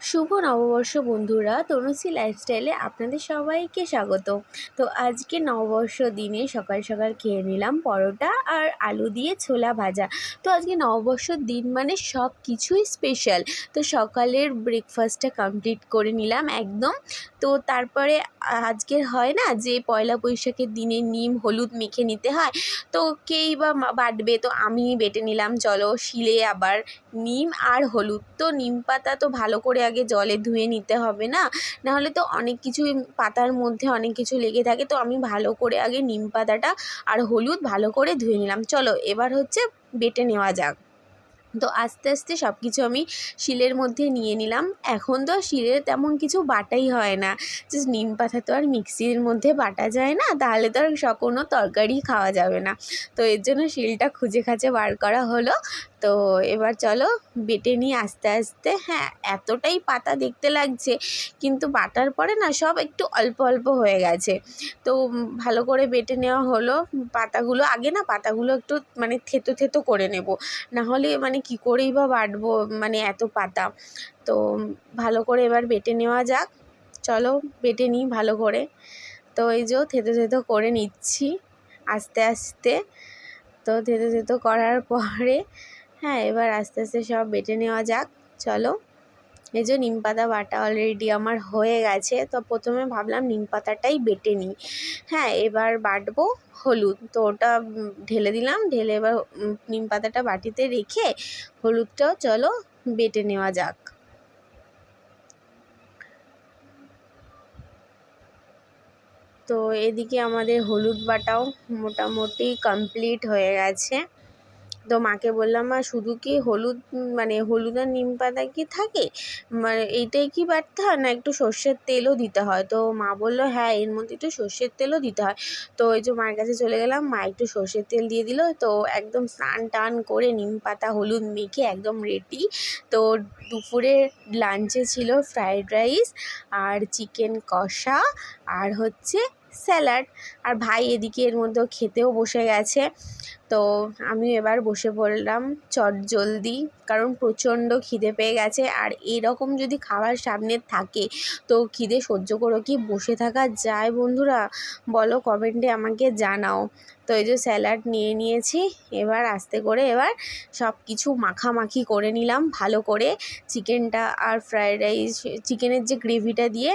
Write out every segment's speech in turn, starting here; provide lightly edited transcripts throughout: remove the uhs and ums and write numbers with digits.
শুভ নববর্ষ বন্ধুরা, তনুশ্রী লাইফস্টাইলে আপনাদের সবাইকে স্বাগত। তো আজকে নববর্ষ দিনে সকাল সকাল খেয়ে নিলাম পরোটা আর আলু দিয়ে ছোলা ভাজা। তো আজকে নববর্ষর দিন মানে সব কিছুই স্পেশাল। তো সকালের ব্রেকফাস্টটা কমপ্লিট করে নিলাম একদম। তো তারপরে আজকের হয় না যে পয়লা বৈশাখের দিনে নিম হলুদ মেখে নিতে হয়, তো কেই বা বাটবে, তো আমি বেটে নিলাম। চলো শিলে আবার নিম আর হলুদ। তো নিম পাতা তো ভালো করে আগে জলে ধুয়ে নিতে হবে, নাহলে তো অনেক কিছুই পাতার মধ্যে অনেক কিছু লেগে থাকে। তো আমি ভালো করে আগে নিম পাতাটা আর হলুদ ভালো করে ধুয়ে নিলাম। চলো এবার হচ্ছে বেটে নেওয়া যাক। তো আস্তে আস্তে সব কিছু আমি শিলের মধ্যে নিয়ে নিলাম। এখন তো শিলে তেমন কিছু বাটাই হয় না, জাস্ট নিম পাতা তো আর মিক্সির মধ্যে বাটা যায় না, তাহলে তো আর কোনো তরকারি খাওয়া যাবে না। তো এর জন্য শিলটা খুঁজে খাঁচে বার করা হলো। তো এবার চলো বেটে নিই আস্তে আস্তে। হ্যাঁ, এতটাই পাতা দেখতে লাগছে, কিন্তু বাটার পরে না সব একটু অল্প অল্প হয়ে গেছে। তো ভালো করে বেটে নেওয়া হলো। পাতাগুলো একটু মানে থেতো থেতো করে নেব, নাহলে মানে কি করেই বা বাটবো মানে এত পাতা। তো ভালো করে এবার বেটে নেওয়া যাক। চলো বেটে নিই ভালো করে। তো এই যে থেতো থেতো করে নিচ্ছি আস্তে আস্তে। তো থেতো থেতো করার পরে হ্যাঁ, এবার আস্তে আস্তে সব বেটে নেওয়া যাক। চলো, এই যে নিম পাতা বাটা অলরেডি আমার হয়ে গেছে। তো প্রথমে ভাবলাম নিম পাতাটাই বেটে নিই। হ্যাঁ, এবার বাটবো হলুদ। তো ওটা ঢেলে দিলাম, ঢেলে এবার নিম পাতাটা বাটিতে রেখে হলুদটাও চলো বেটে নেওয়া যাক। তো এদিকে আমাদের হলুদ বাটাও মোটামুটি কমপ্লিট হয়ে গেছে। তো মাকে বললাম, মা শুধু কি হলুদ মানে হলুদ আর নিম পাতা কি থাকে, মানে এইটাই কি বাটতে হয় না একটু সর্ষের তেলও দিতে হয়? তো মা বললো হ্যাঁ, এর মধ্যে একটু সর্ষের তেলও দিতে হয়। তো এই যে মায়ের কাছে চলে গেলাম, মা একটু সর্ষের তেল দিয়ে দিল। তো একদম স্নান টান করে নিম পাতা হলুদ মেখে একদম রেডি। তো দুপুরে লাঞ্চে ছিল ফ্রায়েড রাইস আর চিকেন কষা আর হচ্ছে স্যালাড। আর ভাই এদিকে এর মধ্যেও খেতেও বসে গেছে। তো আমি এবার বসে পড়লাম চটজলদি, কারণ প্রচণ্ড খিদে পেয়ে গেছে। আর এরকম যদি খাবার সামনে থাকে তো খিদে সহ্য করে কি বসে থাকা যায় বন্ধুরা? বলো, কমেন্টে আমাকে জানাও। তো এই যে স্যালাড নিয়ে নিয়েছি, এবার আস্তে করে এবার সব কিছু মাখামাখি করে নিলাম ভালো করে চিকেনটা আর ফ্রায়েড রাইস চিকেনের যে গ্রেভিটা দিয়ে।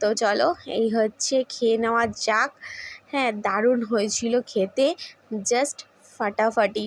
তো চলো এই হচ্ছে খেয়ে নেওয়া যাক। হ্যাঁ, দারুণ হয়েছিল খেতে, জাস্ট ফাটাফাটি।